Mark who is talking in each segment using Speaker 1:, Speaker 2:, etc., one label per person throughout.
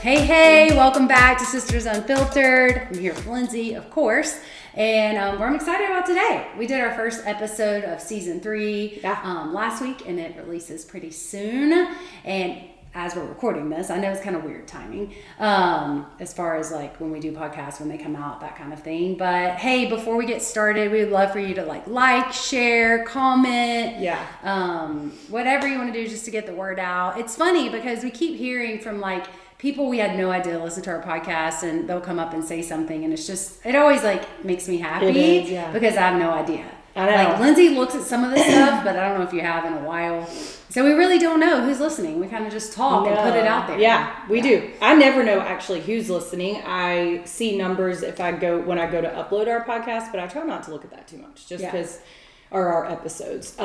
Speaker 1: Hey, welcome back to Sisters Unfiltered. I'm here with Lindsey, of course, and I'm excited about today. We did our first episode of season 3 last week, and it releases pretty soon. And as we're recording this, I know it's kind of weird timing as far as like when we do podcasts, when they come out, that kind of thing. But hey, before we get started, we would love for you to like, share, comment, whatever you want to do just to get the word out. It's funny because we keep hearing from like people we had no idea listen to our podcast, and they'll come up and say something, and it always like makes me happy because I have no idea.
Speaker 2: I know.
Speaker 1: Like Lindsey looks at some of this stuff, but I don't know if you have in a while. So we really don't know who's listening. We kind of just talk and put it out there.
Speaker 2: Yeah, we do. I never know actually who's listening. I see numbers when I go to upload our podcast, but I try not to look at that too much just because, or our episodes.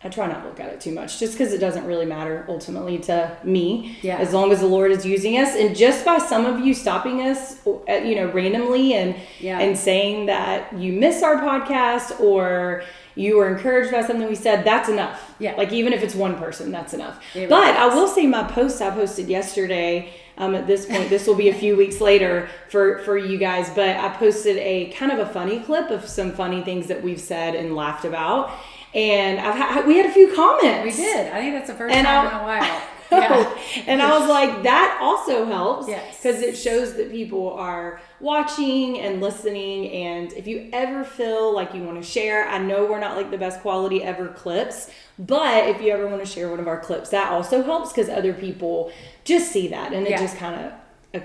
Speaker 2: I try not to look at it too much just because it doesn't really matter ultimately to me. Yeah. As long as the Lord is using us. And just by some of you stopping us, randomly and saying that you miss our podcast or you were encouraged by something we said, that's enough. Yeah. Like even if it's one person, that's enough. But I will say my post I posted yesterday, at this point, this will be a few weeks later for you guys, but I posted a kind of a funny clip of some funny things that we've said and laughed about. And we had a few comments.
Speaker 1: We did. I think that's the first time in a while.
Speaker 2: Yeah. And I was like, that also helps. Yes. Because it shows that people are watching and listening. And if you ever feel like you want to share, I know we're not like the best quality ever clips, but if you ever want to share one of our clips, that also helps because other people just see that. And it just kind of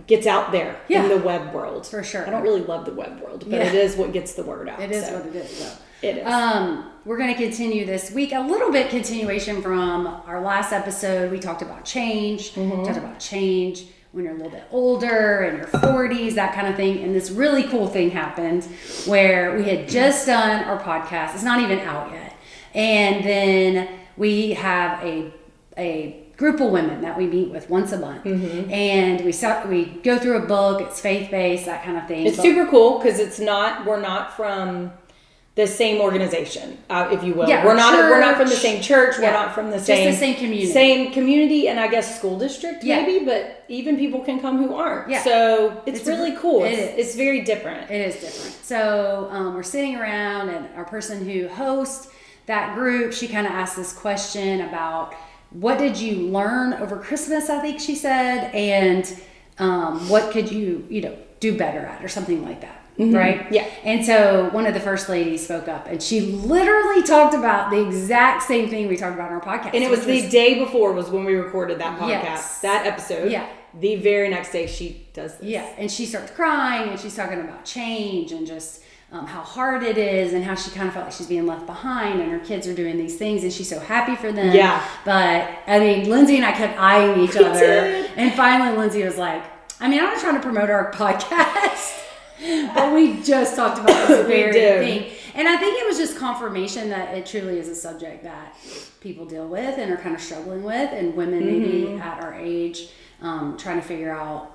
Speaker 2: gets out there in the web world.
Speaker 1: For sure.
Speaker 2: I don't really love the web world, but it is what gets the word out.
Speaker 1: It is what it is, though.
Speaker 2: It is.
Speaker 1: We're going to continue this week, a little bit continuation from our last episode. We talked about change, talked about change when you're a little bit older and your 40s, that kind of thing. And this really cool thing happened where we had just done our podcast. It's not even out yet. And then we have a group of women that we meet with once a month, and we go through a book. It's faith-based, that kind of thing.
Speaker 2: It's super cool because we're not from the same organization, if you will. We're not from the same church. We're not from the same community, and I guess school district maybe. But even people can come who aren't. Yeah. So it's really cool. It's very different.
Speaker 1: It is different. So we're sitting around, and our person who hosts that group, she kind of asked this question about, what did you learn over Christmas, I think she said, and what could you do better at, or something like that, right? Yeah. And so one of the first ladies spoke up, and she literally talked about the exact same thing we talked about in our podcast.
Speaker 2: And it was the day before was when we recorded that podcast, that episode. Yeah. The very next day she does this.
Speaker 1: Yeah, and she starts crying, and she's talking about change and just how hard it is, and how she kind of felt like she's being left behind, and her kids are doing these things, and she's so happy for them. Yeah. But I mean, Lindsey and I kept eyeing each other, and finally Lindsey was like, I'm not trying to promote our podcast, but we just talked about this very thing. And I think it was just confirmation that it truly is a subject that people deal with and are kind of struggling with, and women maybe at our age trying to figure out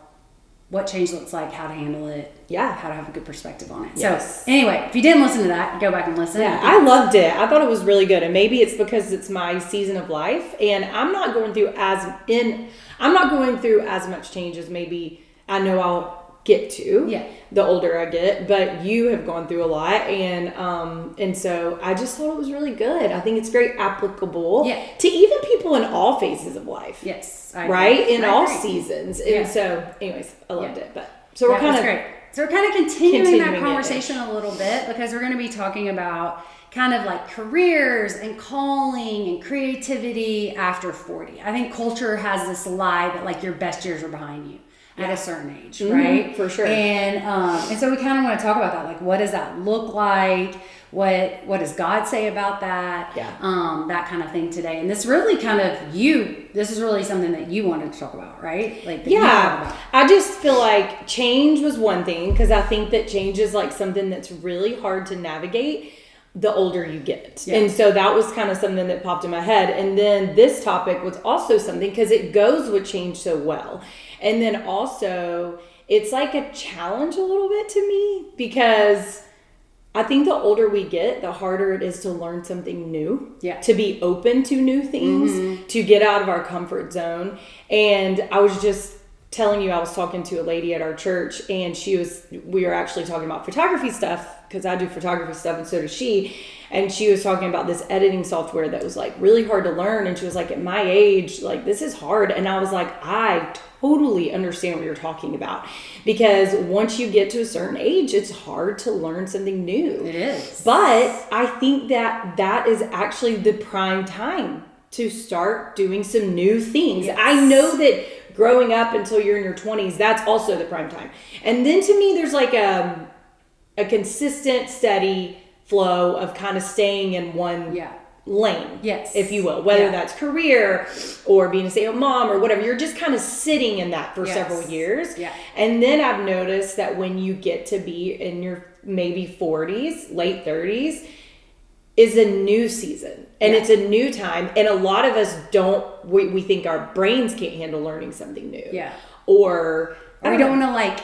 Speaker 1: what change looks like, how to handle it, how to have a good perspective on it. Yes. So anyway, if you didn't listen to that, go back and listen.
Speaker 2: Yeah, I loved it. I thought it was really good. And maybe it's because it's my season of life, and I'm not going through as much change as maybe I know I'll get to the older I get, but you have gone through a lot, and so I just thought it was really good. I think it's very applicable to even people in all phases of life.
Speaker 1: Yes.
Speaker 2: In all seasons. And so anyways, I loved it. But so we're kind of
Speaker 1: great. So we're kind of continuing that conversation a little bit, because we're going to be talking about kind of like careers and calling and creativity after 40. I think culture has this lie that like your best years are behind you at a certain age, right?
Speaker 2: For sure.
Speaker 1: And so we kind of want to talk about that. Like, what does that look like? What does God say about that? Yeah. That kind of thing today. And this really this is really something that you wanted to talk about, right? Like,
Speaker 2: I just feel like change was one thing, because I think that change is like something that's really hard to navigate the older you get. Yeah. And so that was kind of something that popped in my head. And then this topic was also something, because it goes with change so well. And then also it's like a challenge a little bit to me, because I think the older we get, the harder it is to learn something new, to be open to new things, to get out of our comfort zone. And I was just telling you I was talking to a lady at our church, and we were actually talking about photography stuff, because I do photography stuff and so does she. And she was talking about this editing software that was like really hard to learn. And she was like, at my age, like this is hard. And I was like, I totally understand what you're talking about, because once you get to a certain age, it's hard to learn something new.
Speaker 1: It is.
Speaker 2: But I think that is actually the prime time to start doing some new things. Yes. I know that growing up until you're in your 20s, that's also the prime time. And then to me, there's like a consistent, steady flow of kind of staying in one lane,
Speaker 1: yes,
Speaker 2: if you will, whether that's career or being a stay-at-home mom or whatever. You're just kind of sitting in that for several years.
Speaker 1: Yeah.
Speaker 2: And then I've noticed that when you get to be in your maybe 40s, late 30s, is a new season, and it's a new time. And a lot of us we think our brains can't handle learning something new.
Speaker 1: Yeah.
Speaker 2: Or
Speaker 1: we don't want to like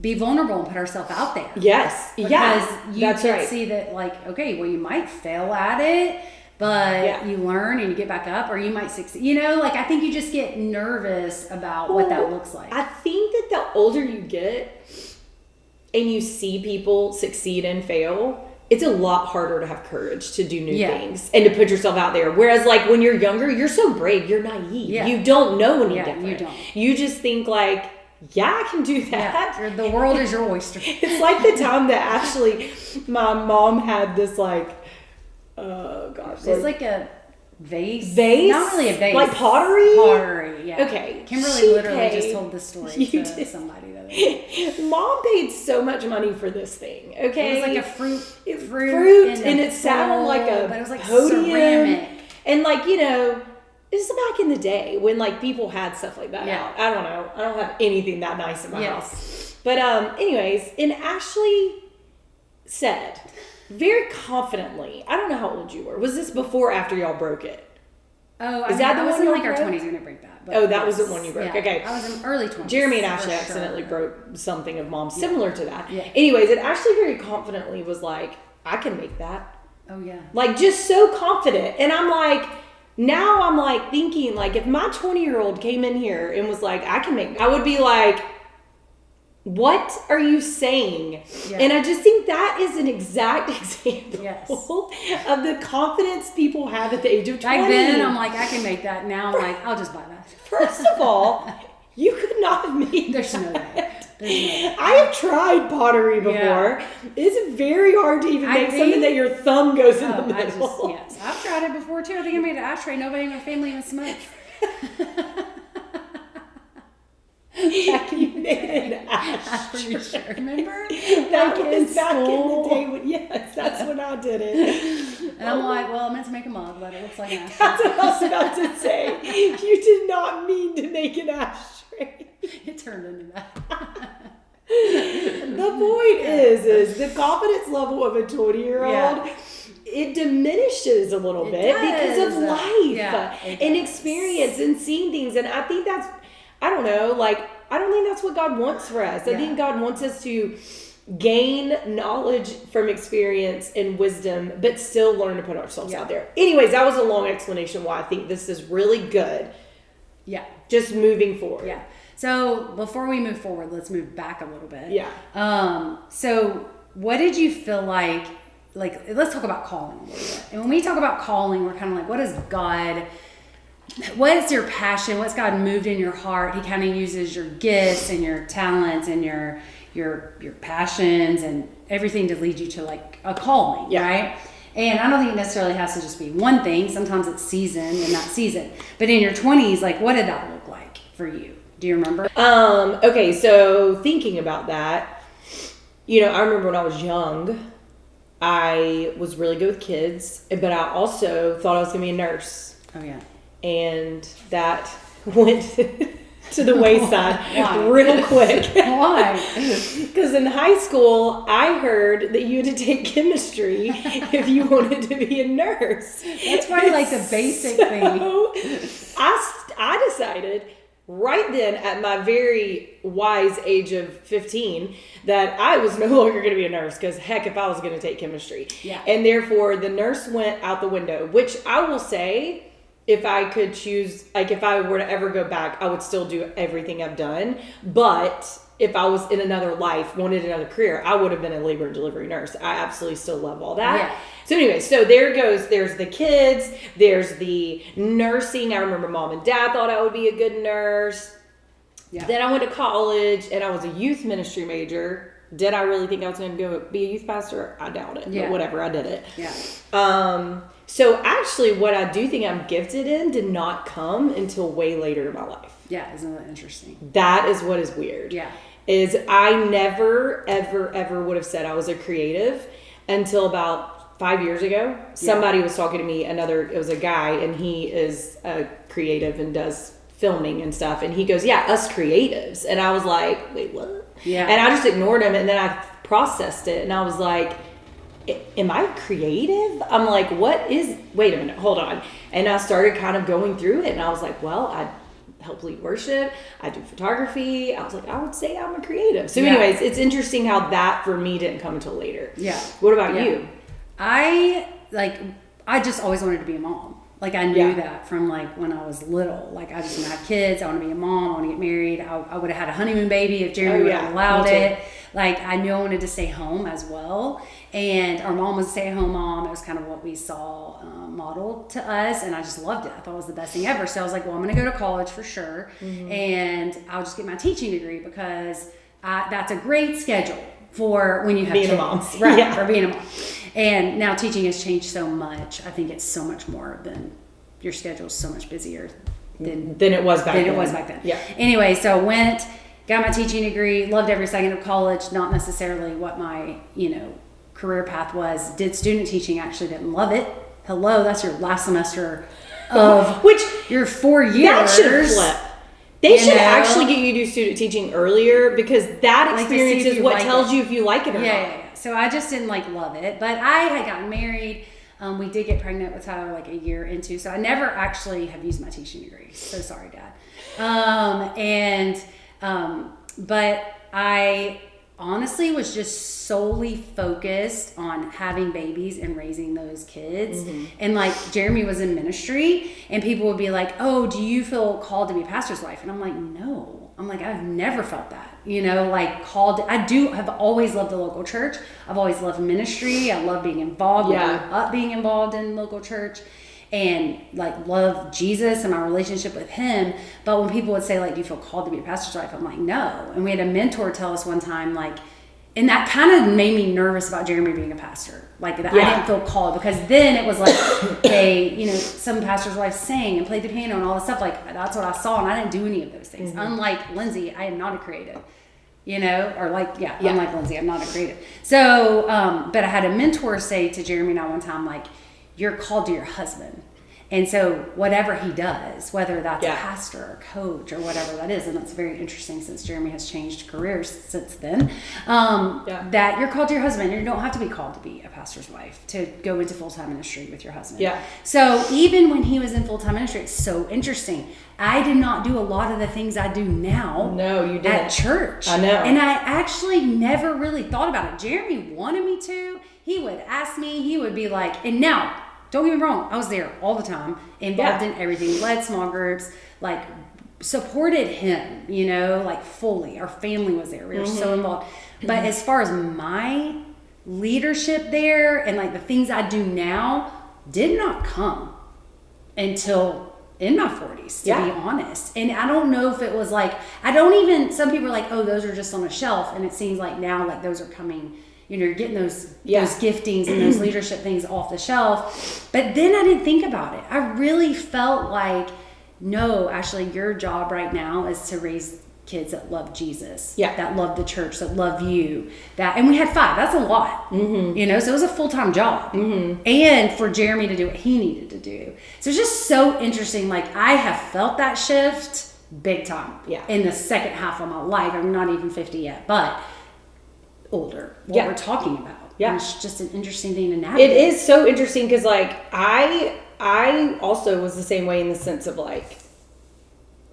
Speaker 1: be vulnerable and put ourselves out there.
Speaker 2: Yes.
Speaker 1: Because you can see that, like, okay, well, you might fail at it, but you learn and you get back up, or you might succeed. You know, like, I think you just get nervous about what that looks like.
Speaker 2: I think that the older you get and you see people succeed and fail, it's a lot harder to have courage to do new things and to put yourself out there. Whereas, like, when you're younger, you're so brave, you're naive. Yeah. You don't know any different.
Speaker 1: You don't.
Speaker 2: You just think, like, I can do that.
Speaker 1: Yeah. The world is your oyster.
Speaker 2: It's like the time that actually my mom had this, like, oh gosh.
Speaker 1: It's like a vase?
Speaker 2: Not
Speaker 1: really a vase.
Speaker 2: Like pottery?
Speaker 1: Pottery, yeah.
Speaker 2: Okay.
Speaker 1: Kimberly literally just told this story to somebody the other day.
Speaker 2: Mom paid so much money for this thing, okay?
Speaker 1: It was like a fruit
Speaker 2: and it sat on like a
Speaker 1: but it was like
Speaker 2: podium.
Speaker 1: Ceramic.
Speaker 2: And, like, you know, this is back in the day when, like, people had stuff like that out. I don't know. I don't have anything that nice in my house. But anyways, and Ashley said very confidently, I don't know how old you were. Was this before or after y'all broke it?
Speaker 1: Oh,
Speaker 2: is that the
Speaker 1: one
Speaker 2: in
Speaker 1: like our 20s when it broke that. But
Speaker 2: that was the one you broke.
Speaker 1: Yeah.
Speaker 2: Okay.
Speaker 1: I was in early 20s.
Speaker 2: Jeremy and Ashley accidentally broke something of Mom's similar to that.
Speaker 1: Yeah.
Speaker 2: Anyways, it Ashley very confidently was like, I can make that.
Speaker 1: Oh, yeah.
Speaker 2: Like, just so confident. And I'm like, now I'm like thinking, like, if my 20-year-old came in here and was like, I would be like, what are you saying? Yeah. And I just think that is an exact example of the confidence people have at the age of 20.
Speaker 1: Back then, I'm like, I can make that. Now I'm like, I'll just buy that.
Speaker 2: First of all, you could not have made
Speaker 1: There's no way.
Speaker 2: I have tried pottery before. Yeah. It's very hard to even make something that your thumb goes in the middle.
Speaker 1: I've tried it before too. I think I made an ashtray. Nobody in my family even smokes.
Speaker 2: You made an ashtray.
Speaker 1: Sure. Remember?
Speaker 2: That was back in the day. Yes, that's when I did it.
Speaker 1: And I'm like, well, I meant to make a mug, but it looks like an ashtray.
Speaker 2: That's what I was about to say. You did not mean to make an ashtray.
Speaker 1: It turned into that.
Speaker 2: The point is the confidence level of a 20-year-old, it diminishes a little bit because of life and experience and seeing things. And I think that's, I don't know, like, I don't think that's what God wants for us. I think God wants us to gain knowledge from experience and wisdom, but still learn to put ourselves out there. Anyways, that was a long explanation why I think this is really good.
Speaker 1: Yeah.
Speaker 2: Just moving forward.
Speaker 1: Yeah. So before we move forward, let's move back a little bit.
Speaker 2: Yeah.
Speaker 1: So what did you feel like, let's talk about calling a little bit. And when we talk about calling, we're kind of like, what is your passion? What's God moved in your heart? He kind of uses your gifts and your talents and your passions and everything to lead you to, like, a calling, right? And I don't think it necessarily has to just be one thing. Sometimes it's season and not season. But in your 20s, like, what did that look like for you? Do you remember?
Speaker 2: Okay, so thinking about that, you know, I remember when I was young, I was really good with kids, but I also thought I was going to be a nurse.
Speaker 1: Oh, yeah.
Speaker 2: And that went to the wayside real quick.
Speaker 1: Why?
Speaker 2: Because in high school, I heard that you had to take chemistry if you wanted to be a nurse.
Speaker 1: That's probably like the basic thing.
Speaker 2: I decided right then, at my very wise age of 15, that I was no longer going to be a nurse, because heck, if I was going to take chemistry.
Speaker 1: Yeah.
Speaker 2: And therefore, the nurse went out the window, which I will say, if I could choose, like if I were to ever go back, I would still do everything I've done. But if I was in another life, wanted another career, I would have been a labor and delivery nurse. I absolutely still love all that.
Speaker 1: Yeah.
Speaker 2: So anyway, so there's the kids, there's the nursing. I remember mom and dad thought I would be a good nurse. Yeah. Then I went to college and I was a youth ministry major. Did I really think I was going to go be a youth pastor? I doubt it. But whatever, I did it.
Speaker 1: Yeah.
Speaker 2: So actually what I do think I'm gifted in did not come until way later in my life.
Speaker 1: Yeah, isn't that interesting?
Speaker 2: That is what is weird.
Speaker 1: Yeah.
Speaker 2: Is I never, ever, ever would have said I was a creative until about 5 years ago. Somebody was talking to me, it was a guy, and he is a creative and does filming and stuff. And he goes, yeah, us creatives. And I was like, wait, what?
Speaker 1: Yeah.
Speaker 2: And I just ignored him, and then I processed it, and I was like, am I creative? I'm like, wait a minute, hold on. And I started kind of going through it, and I was like, well, I help lead worship, I do photography. I was like, I would say I'm a creative. So anyways, it's interesting how that for me didn't come until later.
Speaker 1: Yeah.
Speaker 2: What about you?
Speaker 1: I just always wanted to be a mom. Like I knew that from like when I was little. Like I just want to have kids. I want to be a mom. I want to get married. I would have had a honeymoon baby if Jeremy would have allowed it. Like I knew I wanted to stay home as well. And our mom was a stay-at-home mom. It was kind of what we saw modeled to us. And I just loved it. I thought it was the best thing ever. So I was like, well, I'm going to go to college for sure. Mm-hmm. And I'll just get my teaching degree because that's a great schedule for when you have
Speaker 2: being
Speaker 1: kids.
Speaker 2: A mom.
Speaker 1: Right, for being a mom. And now teaching has changed so much. I think it's so much more than your schedule is so much busier than
Speaker 2: it was back then.
Speaker 1: Yeah. Anyway, so I went, got my teaching degree, loved every second of college, not necessarily what my, career path was. Did student teaching, actually didn't love it. Hello, that's your last semester of
Speaker 2: which
Speaker 1: your 4 years.
Speaker 2: That should flip. They should actually get you to do student teaching earlier because that experience is what tells you if you like it or not.
Speaker 1: Yeah. So I just didn't love it. But I had gotten married. We did get pregnant with Tyler a year into. So I never actually have used my teaching degree. So sorry, Dad. But I honestly was just solely focused on having babies and raising those kids. Mm-hmm. And Jeremy was in ministry and people would be like, oh, do you feel called to be a pastor's wife? And I'm like, no. I'm like, I've never felt that, called. Have always loved the local church. I've always loved ministry. I love being involved. I grew up being involved in local church and love Jesus and my relationship with him. But when people would say do you feel called to be a pastor's wife? I'm like, no. And we had a mentor tell us one time, and that kind of made me nervous about Jeremy being a pastor. I didn't feel called because then it was some pastor's wives sang and played the piano and all this stuff. That's what I saw, and I didn't do any of those things. Mm-hmm. Unlike Lindsey, I am not a creative. Unlike Lindsey, I'm not a creative. So, but I had a mentor say to Jeremy and I one time, you're called to your husband. And so whatever he does, whether that's a pastor or coach or whatever that is, and that's very interesting since Jeremy has changed careers since then, that you're called to your husband. You don't have to be called to be a pastor's wife to go into full-time ministry with your husband. Yeah. So even when he was in full-time ministry, it's so interesting. I did not do a lot of the things I do now.
Speaker 2: No, you didn't.
Speaker 1: At church.
Speaker 2: I know.
Speaker 1: And I actually never really thought about it. Jeremy wanted me to. He would ask me. He would be like, and now, don't get me wrong, I was there all the time, involved in everything, led small groups, supported him, fully. Our family was there. We were so involved. But as far as my leadership there and the things I do now did not come until in my 40s, to be honest. And I don't know if it was some people are like, oh, those are just on a shelf. And it seems like now those are coming. You're getting those giftings and those leadership things off the shelf. But then I didn't think about it. I really felt no, Ashley, your job right now is to raise kids that love Jesus, that love the church, that love you. And we had 5. That's a lot, so it was a full-time job. Mm-hmm. And for Jeremy to do what he needed to do. So it's just so interesting. I have felt that shift big time in the second half of my life. I'm not even 50 yet, but older, what we're talking about. And it's just an interesting thing to navigate.
Speaker 2: It is so interesting because I also was the same way in the sense of I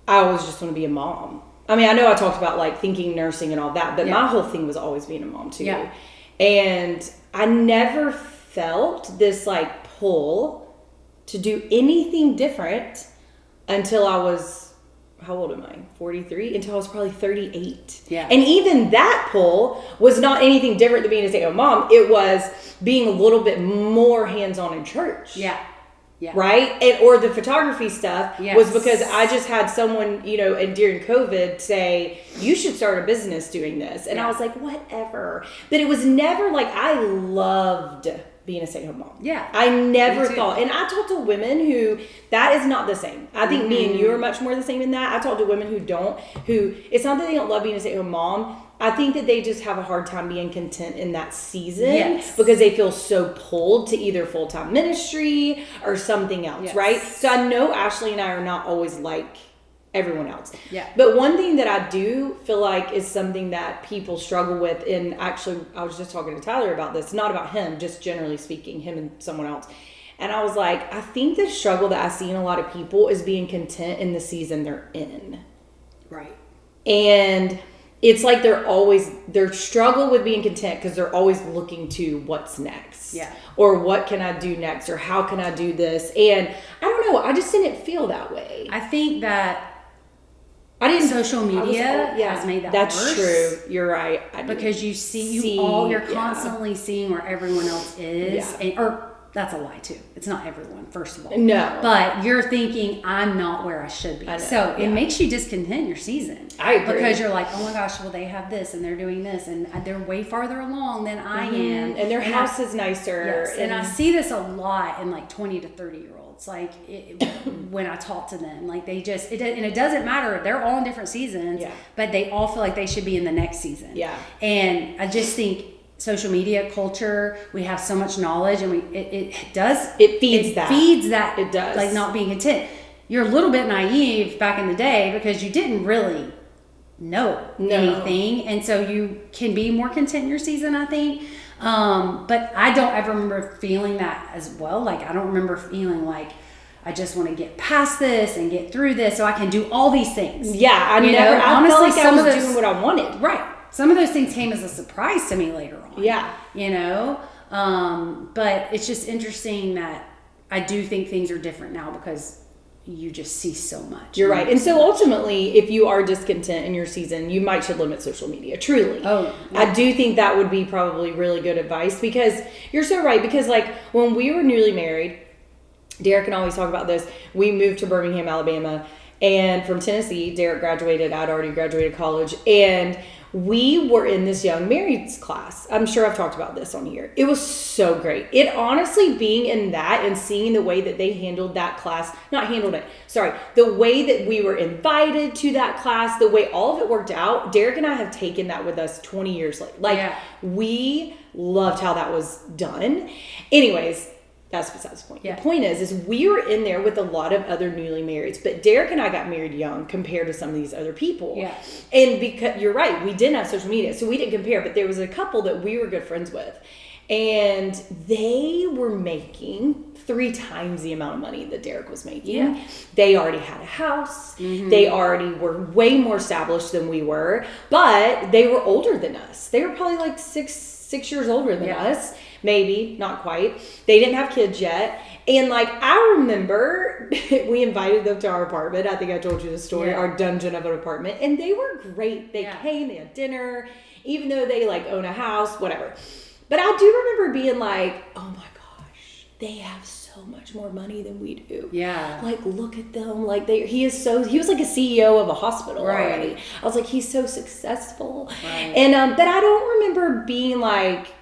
Speaker 2: always just want to be a mom. I mean, I know I talked about thinking nursing and all that, but my whole thing was always being a mom too. Yeah. And I never felt this pull to do anything different until I was, how old am I? 43? Until I was probably 38.
Speaker 1: Yeah.
Speaker 2: And even that pull was not anything different than being a stay-at-home mom. It was being a little bit more hands-on in church.
Speaker 1: Yeah. Yeah.
Speaker 2: Right? Or the photography stuff
Speaker 1: yes.
Speaker 2: was because I just had someone, you know, and during COVID say, you should start a business doing this. And I was like, whatever. But it was never like, I loved being a stay-at-home mom.
Speaker 1: Yeah.
Speaker 2: I never thought, and I talk to women who, that is not the same. I think me and you are much more the same in that. I talk to women who it's not that they don't love being a stay-at-home mom. I think that they just have a hard time being content in that season because they feel so pulled to either full-time ministry or something else, right? So I know Ashley and I are not always like everyone else.
Speaker 1: Yeah.
Speaker 2: But one thing that I do feel like is something that people struggle with, and actually I was just talking to Tyler about this, not about him, just generally speaking, him and someone else. And I was like, I think the struggle that I see in a lot of people is being content in the season they're in.
Speaker 1: Right.
Speaker 2: And it's like they're struggle with being content because they're always looking to what's next.
Speaker 1: Yeah.
Speaker 2: Or what can I do next? Or how can I do this? And I don't know, I just didn't feel that way.
Speaker 1: I think that social media has made that
Speaker 2: That's
Speaker 1: worse.
Speaker 2: True. You're right.
Speaker 1: Because you're constantly seeing where everyone else is. Or that's a lie too. It's not everyone, first of all.
Speaker 2: No.
Speaker 1: But you're thinking, I'm not where I should be. So it makes you discontent your season.
Speaker 2: I agree.
Speaker 1: Because you're like, oh my gosh, well they have this and they're doing this and they're way farther along than I am.
Speaker 2: And their house is nicer.
Speaker 1: Yes. And I see this a lot in like 20 to 30 year olds. Like when I talk to them, like they just, and it doesn't matter. They're all in different seasons, but they all feel like they should be in the next season.
Speaker 2: Yeah.
Speaker 1: And I just think social media culture, we have so much knowledge and it feeds that.
Speaker 2: It does.
Speaker 1: Like not being content. You're a little bit naive back in the day because you didn't really know anything. And so you can be more content in your season, I think. But I don't ever remember feeling that as well. Like I don't remember feeling like I just want to get past this and get through this so I can do all these things.
Speaker 2: Yeah, I felt like I was doing what I wanted.
Speaker 1: Right. Some of those things came as a surprise to me later on.
Speaker 2: Yeah.
Speaker 1: You know? But it's just interesting that I do think things are different now because you just see so much.
Speaker 2: You're right. And so ultimately, if you are discontent in your season, you might should limit social media. Truly.
Speaker 1: Oh. Yeah.
Speaker 2: I do think that would be probably really good advice because you're so right. Because like when we were newly married, Derek can always talk about this. We moved to Birmingham, Alabama, and from Tennessee. Derek graduated. I'd already graduated college. And we were in this young marrieds class. I'm sure I've talked about this on here. It was so great. It honestly, being in that and seeing the way that they handled that class, the way that we were invited to that class, the way all of it worked out, Derek and I have taken that with us 20 years later. We loved how that was done. Anyways, that's besides the point.
Speaker 1: Yeah.
Speaker 2: The point is we were in there with a lot of other newly marrieds, but Derek and I got married young compared to some of these other people.
Speaker 1: Yeah.
Speaker 2: And because you're right, we didn't have social media, so we didn't compare, but there was a couple that we were good friends with, and they were making 3 times the amount of money that Derek was making.
Speaker 1: Yeah.
Speaker 2: They already had a house. Mm-hmm. They already were way more established than we were, but they were older than us. They were probably like six years older than us. Maybe, not quite. They didn't have kids yet. And like, I remember we invited them to our apartment. I think I told you the story, our dungeon of an apartment. And they were great. They came, they had dinner, even though they like own a house, whatever. But I do remember being like, oh my gosh, they have so much more money than we do.
Speaker 1: Yeah.
Speaker 2: Like, look at them. Like he was like a CEO of a hospital already. I was like, he's so successful.
Speaker 1: Right.
Speaker 2: And, but I don't remember being like,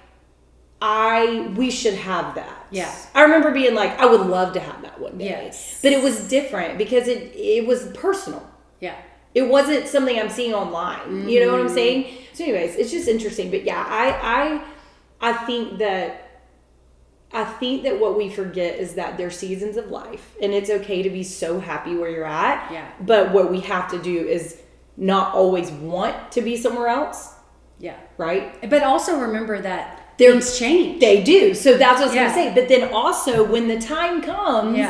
Speaker 2: we should have that.
Speaker 1: Yeah.
Speaker 2: I remember being like, I would love to have that one day.
Speaker 1: Yes.
Speaker 2: But it was different because it was personal.
Speaker 1: Yeah.
Speaker 2: It wasn't something I'm seeing online. Mm-hmm. You know what I'm saying? So anyways, it's just interesting. But yeah, I think that what we forget is that there's seasons of life and it's okay to be so happy where you're at.
Speaker 1: Yeah.
Speaker 2: But what we have to do is not always want to be somewhere else.
Speaker 1: Yeah.
Speaker 2: Right?
Speaker 1: But also remember that things change.
Speaker 2: They do. So that's what I was going to say. But then also when the time comes,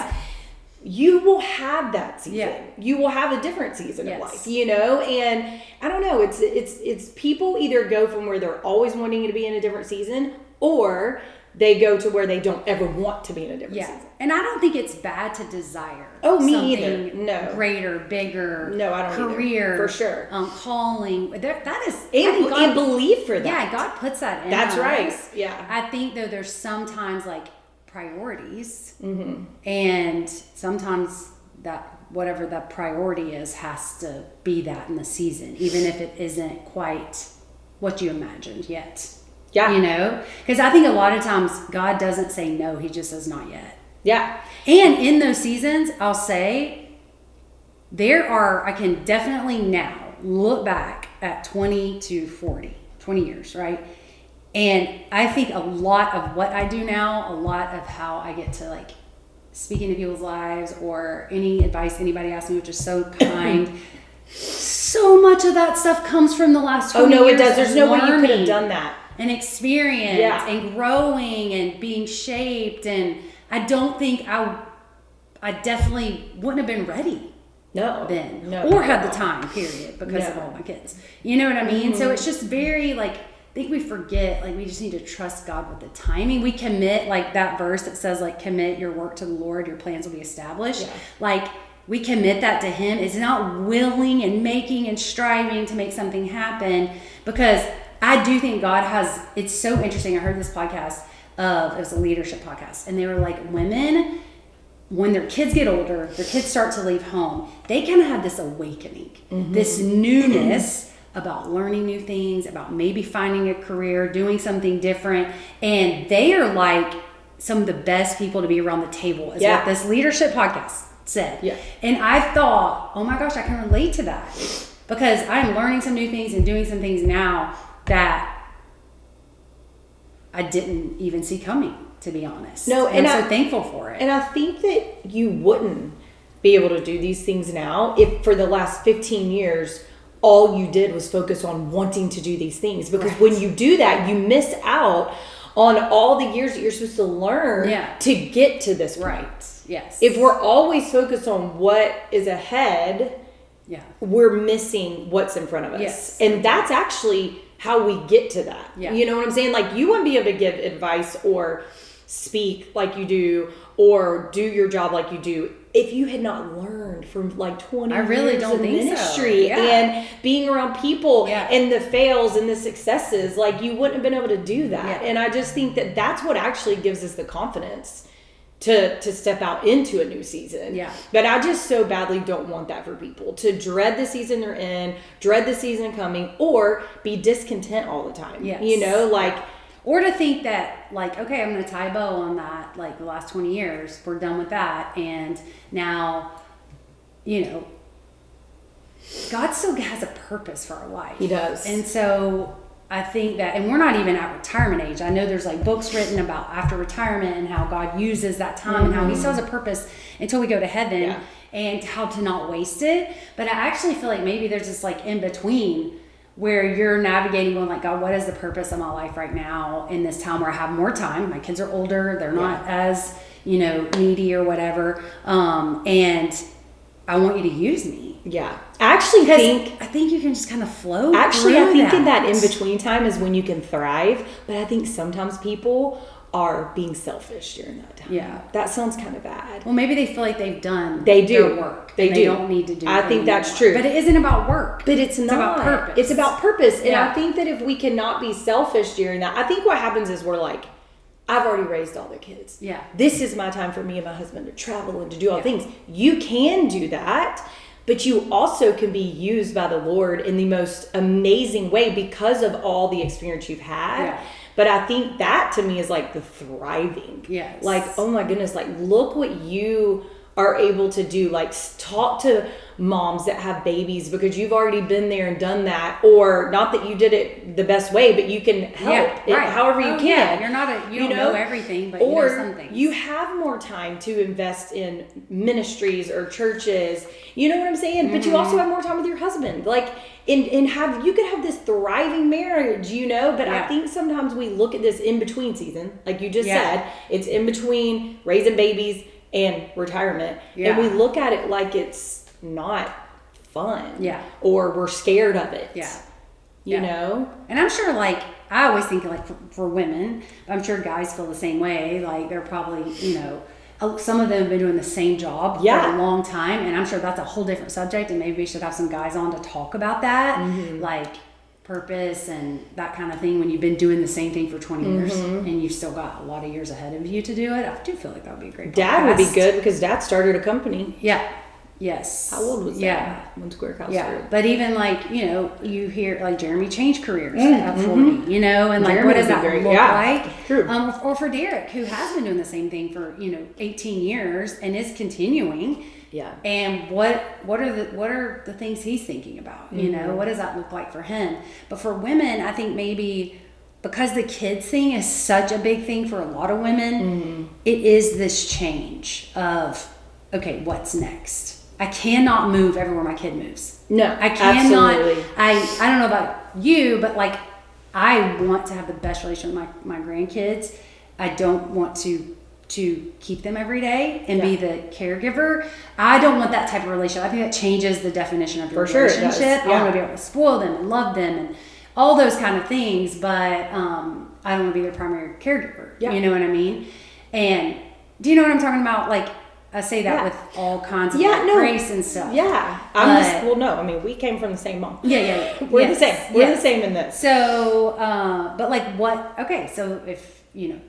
Speaker 2: you will have that season. Yeah. You will have a different season of life, you know? And I don't know, it's people either go from where they're always wanting to be in a different season, or they go to where they don't ever want to be in a different season.
Speaker 1: And I don't think it's bad to desire
Speaker 2: me
Speaker 1: something
Speaker 2: either. No.
Speaker 1: greater, bigger,
Speaker 2: no, I don't
Speaker 1: career,
Speaker 2: either. For sure.
Speaker 1: Calling. That is,
Speaker 2: and believe for that.
Speaker 1: Yeah, God puts that in
Speaker 2: That's
Speaker 1: us.
Speaker 2: right. Yeah.
Speaker 1: I think though there's sometimes like priorities,
Speaker 2: mm-hmm.
Speaker 1: and sometimes that whatever that priority is has to be that in the season, even if it isn't quite what you imagined yet.
Speaker 2: Yeah.
Speaker 1: You know? Because I think a lot of times God doesn't say no, he just says not yet.
Speaker 2: Yeah.
Speaker 1: And in those seasons, I'll say, I can definitely now look back at 20 to 40, 20 years, right? And I think a lot of what I do now, a lot of how I get to like speak into people's lives or any advice anybody asks me, which is so kind, so much of that stuff comes from the last 20 years.
Speaker 2: Oh, no, it does. There's no way you could have done that.
Speaker 1: And experience and growing and being shaped. And I don't think I definitely wouldn't have been ready then.
Speaker 2: No.
Speaker 1: Or had the time, period, because of all my kids. You know what I mean? Mm-hmm. So it's just very like, I think we forget, like we just need to trust God with the timing. We commit, like that verse that says like commit your work to the Lord, your plans will be established. Yeah. Like we commit that to him. It's not willing and making and striving to make something happen, because I do think God has, it's so interesting. I heard this podcast it was a leadership podcast, and they were like, women, when their kids get older, their kids start to leave home, they kind of have this awakening, mm-hmm. this newness about learning new things, about maybe finding a career, doing something different. And they are like some of the best people to be around the table, is what this leadership podcast said. Yeah. And I thought, oh my gosh, I can relate to that, because I'm learning some new things and doing some things now that I didn't even see coming, to be honest. No, and I'm so thankful for it.
Speaker 2: And I think that you wouldn't be able to do these things now if for the last 15 years all you did was focus on wanting to do these things. Because when you do that, you miss out on all the years that you're supposed to learn to get to this point.
Speaker 1: Right. Yes.
Speaker 2: If we're always focused on what is ahead, we're missing what's in front of us.
Speaker 1: Yes.
Speaker 2: And that's actually how we get to that. Yeah. You know what I'm saying? Like, you wouldn't be able to give advice or speak like you do or do your job like you do if you had not learned from like 20 years of ministry and being around people and the fails and the successes. Like, you wouldn't have been able to do that. And I just think that that's what actually gives us the confidence to step out into a new season. Yeah. But I just so badly don't want that for people, to dread the season they're in, dread the season coming, or be discontent all the time. Yes. You know, like,
Speaker 1: or to think that, like, okay, I'm going to tie a bow on that, like, the last 20 years, we're done with that, and now, you know, God still has a purpose for our life.
Speaker 2: He does.
Speaker 1: And so I think that, and we're not even at retirement age. I know there's, like, books written about after retirement and how God uses that time and how he still has a purpose until we go to heaven and how to not waste it. But I actually feel like maybe there's this, like, in-between where you're navigating going like, God, what is the purpose of my life right now in this time where I have more time? My kids are older. They're not as, you know, needy or whatever. And I want you to use me.
Speaker 2: Yeah. I
Speaker 1: think you can just kind of flow.
Speaker 2: Actually, I think in that in-between time is when you can thrive. But I think sometimes people are being selfish during that time. Yeah. That sounds kind of bad.
Speaker 1: Well, maybe they feel like they've done their work.
Speaker 2: They
Speaker 1: don't need to do it
Speaker 2: I think that's true.
Speaker 1: But it isn't about work.
Speaker 2: But it's not.
Speaker 1: It's about purpose.
Speaker 2: It's about purpose. And I think that if we cannot be selfish during that, I think what happens is we're like, I've already raised all the kids. Yeah. This is my time for me and my husband to travel and to do all things. You can do that, but you also can be used by the Lord in the most amazing way because of all the experience you've had. Yeah. But I think that to me is like the thriving. Yes. Like, oh my goodness, like, look what you are able to do. Like, talk to moms that have babies because you've already been there and done that. Or not that you did it the best way, but you can help however you can. Yeah.
Speaker 1: You're not you don't know everything, but you know something.
Speaker 2: You have more time to invest in ministries or churches. You know what I'm saying? Mm-hmm. But you also have more time with your husband. Like, you could have this thriving marriage, you know, but I think sometimes we look at this in-between season, like you just said, it's in between raising babies and retirement. And we look at it like it's not fun. Yeah. Or we're scared of it. Yeah. you know?
Speaker 1: And I'm sure, like, I always think, like, for women, I'm sure guys feel the same way. Like, they're probably, you know, some of them have been doing the same job for a long time. And I'm sure that's a whole different subject. And maybe we should have some guys on to talk about that. Like, purpose and that kind of thing when you've been doing the same thing for 20 years and you've still got a lot of years ahead of you to do it. I do feel like that would be a great podcast.
Speaker 2: Dad would be good because Dad started a company.
Speaker 1: Yeah. Yes.
Speaker 2: How old was that? Yeah. When Square House started.
Speaker 1: But even, like, you know, you hear, like, Jeremy changed careers at 40, you know, and, like,
Speaker 2: Jeremy
Speaker 1: what does that look like?
Speaker 2: True.
Speaker 1: Or for Derek, who has been doing the same thing for, you know, 18 years and is continuing.
Speaker 2: Yeah.
Speaker 1: And what are the things he's thinking about? You know, what does that look like for him? But for women, I think maybe because the kids thing is such a big thing for a lot of women, it is this change of, okay, what's next? I cannot move everywhere my kid moves.
Speaker 2: No,
Speaker 1: I cannot.
Speaker 2: Absolutely.
Speaker 1: I don't know about you, but, like, I want to have the best relationship with my grandkids. I don't want to keep them every day and be the caregiver. I don't want that type of relationship. I think that changes the definition of your relationship. I want to be able to spoil them and love them and all those kind of things, but I don't want to be their primary caregiver. You know what I mean? And do you know what I'm talking about? Like, I say that with all kinds of grace and stuff.
Speaker 2: Yeah. I mean, we came from the same mom.
Speaker 1: Yeah.
Speaker 2: We're the same. We're the same in this.
Speaker 1: So, but, like, so if, you know,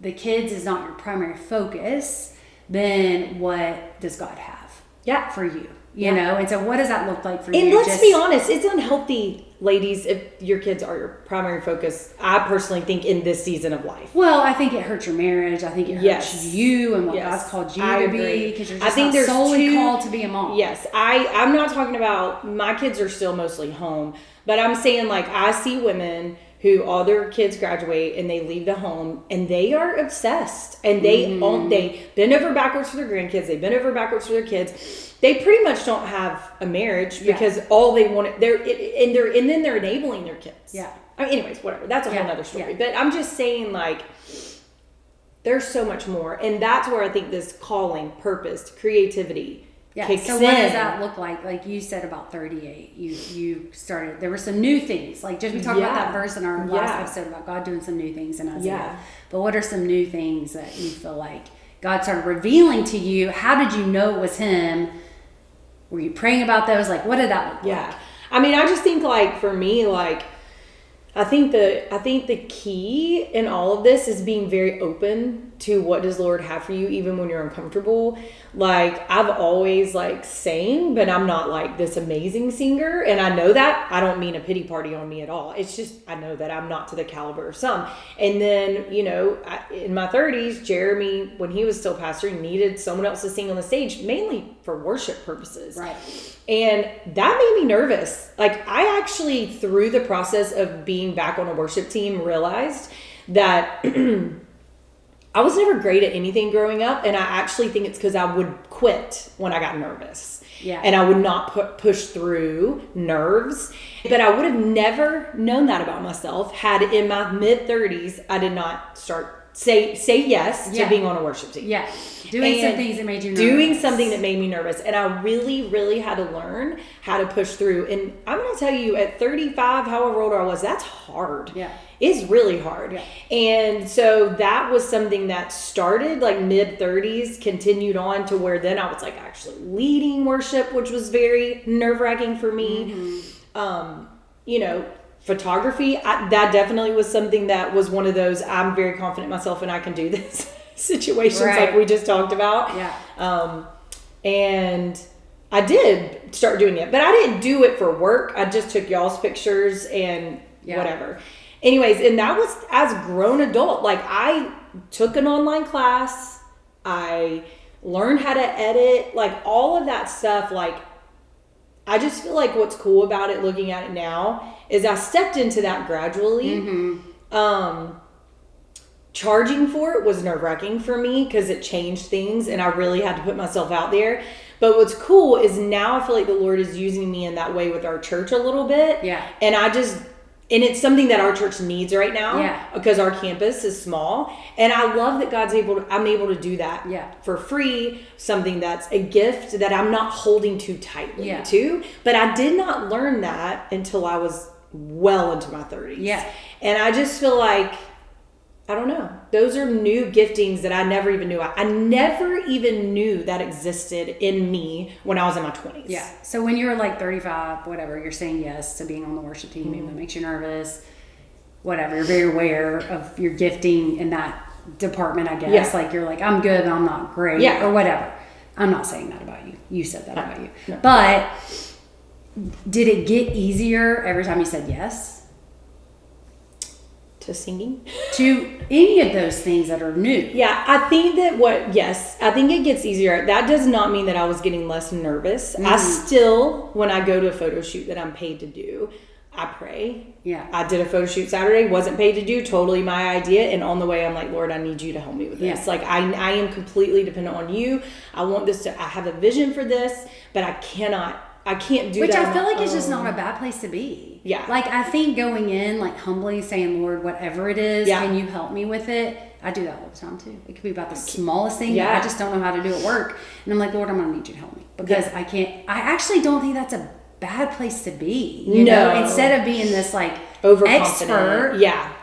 Speaker 1: the kids is not your primary focus, then what does God have for you? You know? And so what does that look like for you?
Speaker 2: And let's be honest, it's unhealthy, ladies, if your kids are your primary focus, I personally think, in this season of life.
Speaker 1: Well, I think it hurts your marriage. I think it hurts you and what God's called you to be, because you're just not solely called to be a mom.
Speaker 2: Yes. I'm not talking about, my kids are still mostly home, but I'm saying, like, I see women who all their kids graduate and they leave the home and they are obsessed and they bend over backwards for their grandkids. They bend over backwards for their kids. They pretty much don't have a marriage because all they want, and then they're enabling their kids. Yeah. I mean, anyways, whatever. That's a whole other story. But I'm just saying, like, there's so much more. And that's where I think this calling, purpose, creativity, kicks
Speaker 1: so what does that look like? Like you said about 38, you started, there were some new things. Like, just we talked about that verse in our last episode about God doing some new things in Isaiah. Yeah. But what are some new things that you feel like God started revealing to you? How did you know it was Him? Were you praying about those? Like, what did that look like?
Speaker 2: Yeah. I mean, I just think, like, for me, like, I think the key in all of this is being very open to what does the Lord have for you, even when you're uncomfortable. Like, I've always, like, sang, but I'm not, like, this amazing singer. And I know that. I don't mean a pity party on me at all. It's just, I know that I'm not to the caliber of some. And then, you know, in my 30s, Jeremy, when he was still pastoring, needed someone else to sing on the stage, mainly for worship purposes. Right. And that made me nervous. Like, I actually, through the process of being back on a worship team, realized that I was never great at anything growing up. And I actually think it's because I would quit when I got nervous. Yeah. And I would not push through nerves. But I would have never known that about myself had in my mid-30s I did not say yes to being on a worship team.
Speaker 1: Yeah. Doing some things that made you nervous.
Speaker 2: Doing something that made me nervous. And I really, really had to learn how to push through. And I'm going to tell you, at 35, however old I was, that's hard. Yeah. It's really hard. Yeah. And so that was something that started like mid-30s, continued on to where then I was like actually leading worship, which was very nerve-wracking for me. Mm-hmm. You know, photography, that definitely was something that was one of those, I'm very confident myself and I can do this situations like we just talked about. Yeah. And I did start doing it, but I didn't do it for work. I just took y'all's pictures and whatever. Anyways, and that was as a grown adult. Like, I took an online class. I learned how to edit, like all of that stuff. Like, I just feel like what's cool about it, looking at it now, is I stepped into that gradually. Mm-hmm. Charging for it was nerve-wracking for me because it changed things and I really had to put myself out there. But what's cool is now I feel like the Lord is using me in that way with our church a little bit. Yeah. And and it's something that our church needs right now because our campus is small. And I love that I'm able to do that for free, something that's a gift that I'm not holding too tightly to. But I did not learn that until I was well into my 30s.
Speaker 1: Yeah.
Speaker 2: And I just feel like, I don't know. Those are new giftings that I never even knew. I never even knew that existed in me when I was in my 20s.
Speaker 1: Yeah. So when you're like 35, whatever, you're saying yes to being on the worship team, even though it makes you nervous, whatever. You're very aware of your gifting in that department, I guess. Like you're like, I'm good, but I'm not great, or whatever. I'm not saying that about you. You said that about you. No. But did it get easier every time you said yes?
Speaker 2: To singing?
Speaker 1: To any of those things that are new.
Speaker 2: Yeah, I think that I think it gets easier. That does not mean that I was getting less nervous. I still, when I go to a photo shoot that I'm paid to do, I pray.
Speaker 1: Yeah.
Speaker 2: I did a photo shoot Saturday, wasn't paid to do, totally my idea. And on the way, I'm like, Lord, I need you to help me with this. Like, I am completely dependent on you. I have a vision for this, but I can't do
Speaker 1: Which
Speaker 2: that.
Speaker 1: I feel like it's just not a bad place to be.
Speaker 2: Yeah.
Speaker 1: Like, I think going in, like, humbly saying, Lord, whatever it is, can you help me with it? I do that all the time, too. It could be about the smallest thing. I just don't know how to do it work. And I'm like, Lord, I'm going to need you to help me. Because I actually don't think that's a bad place to be. You know? Instead of being this, like, expert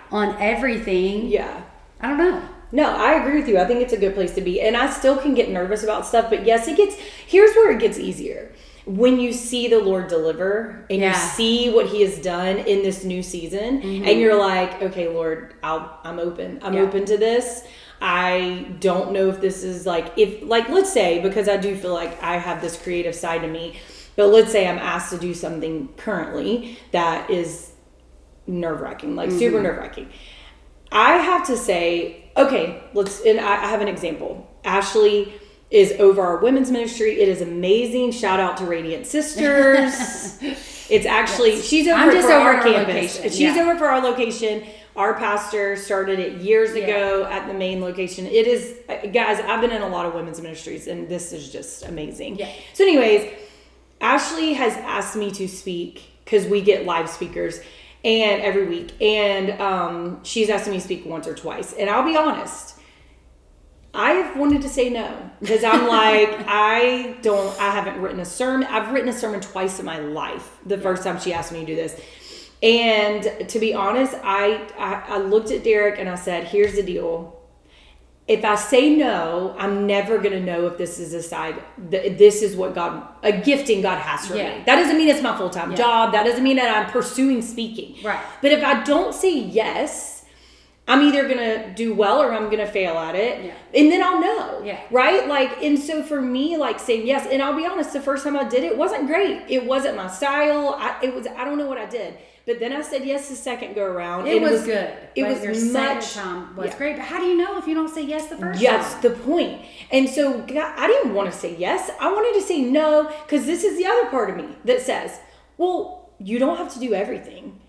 Speaker 1: on everything. Yeah. I don't know.
Speaker 2: No, I agree with you. I think it's a good place to be. And I still can get nervous about stuff. But yes, here's where it gets easier. When you see the Lord deliver and you see what he has done in this new season and you're like, okay, Lord, I'm open. I'm open to this. I don't know if this is let's say, because I do feel like I have this creative side to me, but let's say I'm asked to do something currently that is nerve-wracking, like super nerve-wracking. I have to say, okay, and I have an example. Ashley is over our women's ministry. It is amazing. Shout out to Radiant Sisters. It's actually, she's over for our campus. She's over for our location. Our pastor started it years ago at the main location. It is, guys, I've been in a lot of women's ministries and this is just amazing. Yeah. So anyways, Ashley has asked me to speak because we get live speakers and every week. And she's asked me to speak once or twice. And I'll be honest, I have wanted to say no because I'm like, I haven't written a sermon. I've written a sermon twice in my life. The first time she asked me to do this. And to be honest, I looked at Derek and I said, here's the deal. If I say no, I'm never going to know if this is this is what a gifting God has for me. That doesn't mean it's my full-time job. That doesn't mean that I'm pursuing speaking. Right. But if I don't say yes, I'm either going to do well or I'm going to fail at it. Yeah. And then I'll know. Yeah. Right? Like, and so for me, like saying yes, and I'll be honest, the first time I did it wasn't great. It wasn't my style. I don't know what I did. But then I said yes the second go around.
Speaker 1: It was good. Your second time was great. But how do you know if you don't say yes the first time?
Speaker 2: That's the point. And so I didn't want to say yes. I wanted to say no because this is the other part of me that says, well, you don't have to do everything.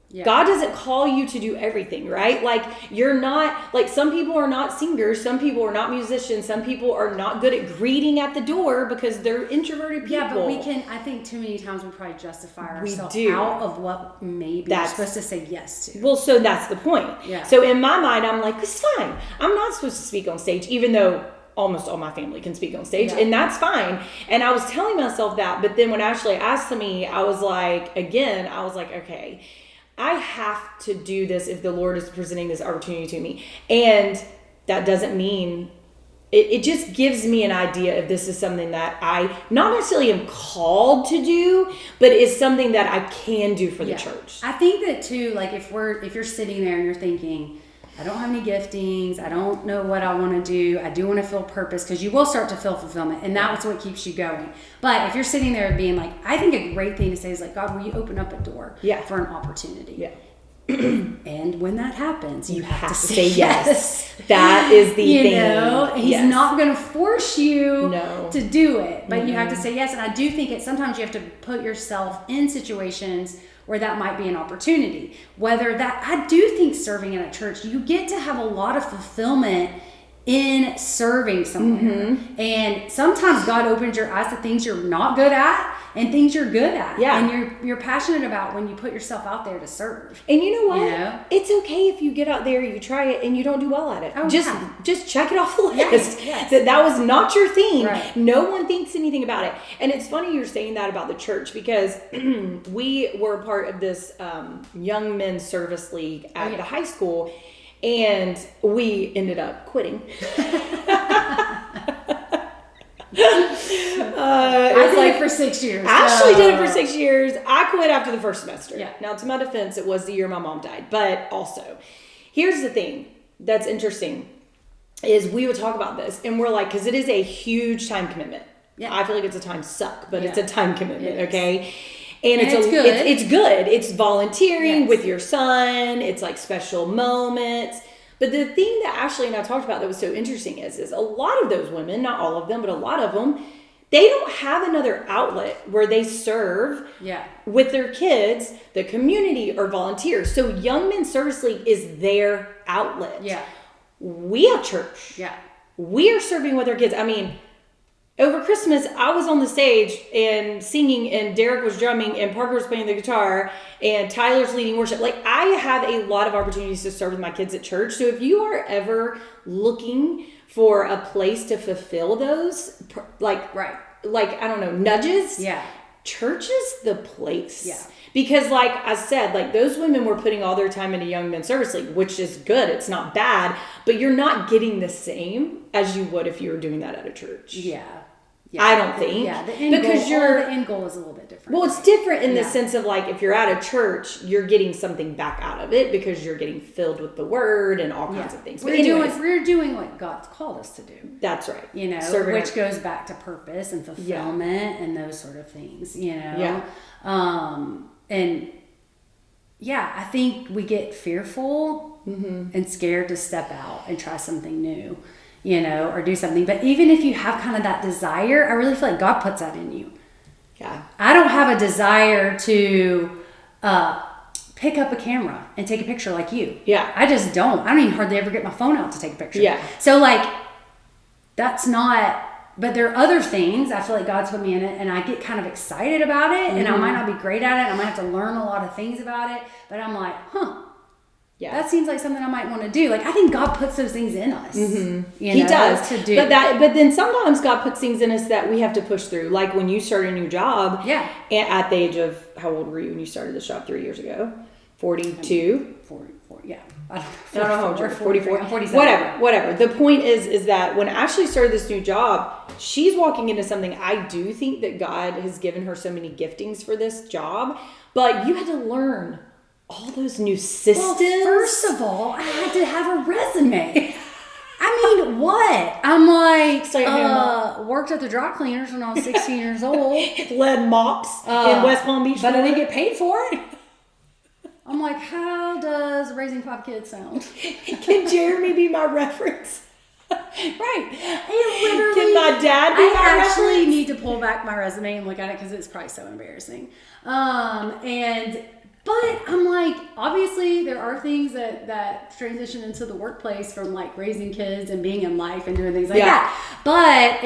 Speaker 2: Yeah. God doesn't call you to do everything, right? Like you're not, like some people are not singers, some people are not musicians, some people are not good at greeting at the door because they're introverted people.
Speaker 1: Yeah, but I think too many times we probably justify ourselves out of what maybe we're supposed to say yes to.
Speaker 2: Well, so that's the point. Yeah. So in my mind, I'm like, it's fine. I'm not supposed to speak on stage, even though almost all my family can speak on stage, and that's fine. And I was telling myself that, but then when Ashley asked me, I was like, okay, I have to do this if the Lord is presenting this opportunity to me. And that doesn't mean, it just gives me an idea if this is something that I not necessarily am called to do, but is something that I can do for the church.
Speaker 1: I think that too, like if you're sitting there and you're thinking, I don't have any giftings, I don't know what I want to do, I do want to feel purpose, because you will start to feel fulfillment, and that's what keeps you going. But if you're sitting there being like, I think a great thing to say is like, God, will you open up a door for an opportunity? Yeah. And when that happens, you have to say yes.
Speaker 2: That is the thing.
Speaker 1: He's not going to force you to do it, but you have to say yes. And I do think sometimes you have to put yourself in situations where that might be an opportunity. I do think serving in a church, you get to have a lot of fulfillment in serving somewhere. And sometimes God opens your eyes to things you're not good at and things you're good at.
Speaker 2: Yeah.
Speaker 1: And you're passionate about when you put yourself out there to serve.
Speaker 2: And you know what?
Speaker 1: You know?
Speaker 2: It's okay if you get out there, you try it, and you don't do well at it.
Speaker 1: Oh,
Speaker 2: just check it off the list.
Speaker 1: Yes.
Speaker 2: That was not your thing.
Speaker 1: Right.
Speaker 2: No one thinks anything about it. And it's funny you're saying that about the church, because we were a part of this young men's service league at the high school, and we ended up quitting.
Speaker 1: I did it for 6 years.
Speaker 2: Ashley did it for 6 years. I quit after the first semester.
Speaker 1: Yeah.
Speaker 2: Now, to my defense, it was the year my mom died. But also, here's the thing that's interesting is we would talk about this, and we're like, because it is a huge time commitment.
Speaker 1: Yeah.
Speaker 2: I feel like it's a time suck, but it's a time commitment, okay?
Speaker 1: And it's good.
Speaker 2: It's good. It's volunteering with your son. It's like special moments. But the thing that Ashley and I talked about that was so interesting is a lot of those women, not all of them, but a lot of them, they don't have another outlet where they serve with their kids, the community, or volunteers. So Young Men's Service League is their outlet.
Speaker 1: Yeah.
Speaker 2: We have church.
Speaker 1: Yeah.
Speaker 2: We are serving with our kids. I mean, over Christmas, I was on the stage and singing, and Derek was drumming, and Parker was playing the guitar, and Tyler's leading worship. Like, I have a lot of opportunities to serve with my kids at church. So if you are ever looking for a place to fulfill those, like I don't know, nudges, church is the place.
Speaker 1: Yeah.
Speaker 2: Because like I said, like those women were putting all their time into Young Men's Service League, which is good. It's not bad, but you're not getting the same as you would if you were doing that at a church.
Speaker 1: Yeah.
Speaker 2: I don't think.
Speaker 1: Yeah, the end goal is a little bit different.
Speaker 2: Well, it's different in the sense of like if you're at a church, you're getting something back out of it because you're getting filled with the word and all kinds of things. But
Speaker 1: we're doing what God's called us to do.
Speaker 2: That's right.
Speaker 1: You know, which goes back to purpose and fulfillment and those sort of things, you know.
Speaker 2: Yeah.
Speaker 1: And I think we get fearful and scared to step out and try something new, you know, or do something. But even if you have kind of that desire, I really feel like God puts that in you.
Speaker 2: Yeah.
Speaker 1: I don't have a desire to pick up a camera and take a picture like you.
Speaker 2: Yeah.
Speaker 1: I just don't. I don't even hardly ever get my phone out to take a picture.
Speaker 2: Yeah.
Speaker 1: So like, that's not... But there are other things I feel like God's put me in it, and I get kind of excited about it, and I might not be great at it. I might have to learn a lot of things about it, but I'm like, that seems like something I might want to do. Like, I think God puts those things in us. He
Speaker 2: does
Speaker 1: to do.
Speaker 2: But then sometimes God puts things in us that we have to push through. Like when you started a new job.
Speaker 1: Yeah.
Speaker 2: At the age of, how old were you when you started this job 3 years ago? 42?
Speaker 1: 44, yeah. I
Speaker 2: don't know how old you're. 44?
Speaker 1: I'm 47.
Speaker 2: Whatever. The point is that when Ashley started this new job, she's walking into something. I do think that God has given her so many giftings for this job, but you had to learn all those new systems.
Speaker 1: Well, first of all, I had to have a resume. I mean, what? I'm like, worked at the dry cleaners when I was 16 years old.
Speaker 2: Led mops in West Palm Beach.
Speaker 1: But I didn't get paid for it. I'm like, how does raising 5 kids sound?
Speaker 2: Can Jeremy be my reference?
Speaker 1: Right. Literally,
Speaker 2: can my dad be my reference?
Speaker 1: I actually need to pull back my resume and look at it because it's probably so embarrassing. But I'm like, obviously there are things that transition into the workplace from like raising kids and being in life and doing things like that. But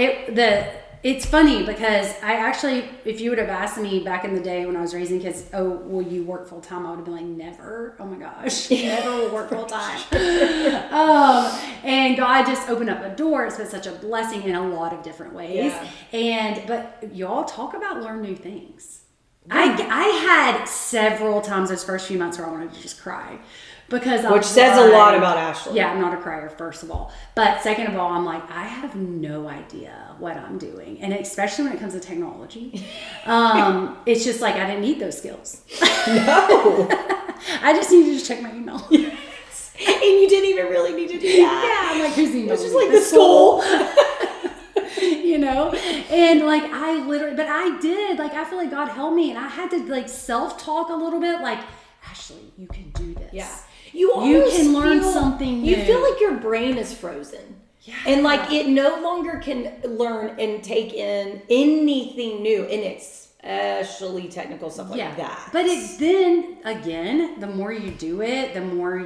Speaker 1: it's funny because I actually, if you would have asked me back in the day when I was raising kids, oh, will you work full time? I would have been like, never. Oh my gosh, never will work full time. And God just opened up a door. It's been such a blessing in a lot of different ways. Yeah. But y'all talk about learn new things. I had several times those first few months where I wanted to just cry. Which
Speaker 2: says a lot about Ashley.
Speaker 1: Yeah, I'm not a crier, first of all. But second of all, I'm like, I have no idea what I'm doing. And especially when it comes to technology. It's just like, I didn't need those skills.
Speaker 2: No.
Speaker 1: I just needed to check my email.
Speaker 2: Yes. And you didn't even really need to do that.
Speaker 1: Yeah, I'm like, who's email?
Speaker 2: It's just like the school.
Speaker 1: You know, and like but I did, like, I feel like God helped me, and I had to like self-talk a little bit, like, Ashley, you can do this.
Speaker 2: Yeah.
Speaker 1: You can learn something new.
Speaker 2: You feel like your brain is frozen. Yeah. And like it no longer can learn and take in anything new, and especially technical stuff like that.
Speaker 1: But then again, the more you do it, the more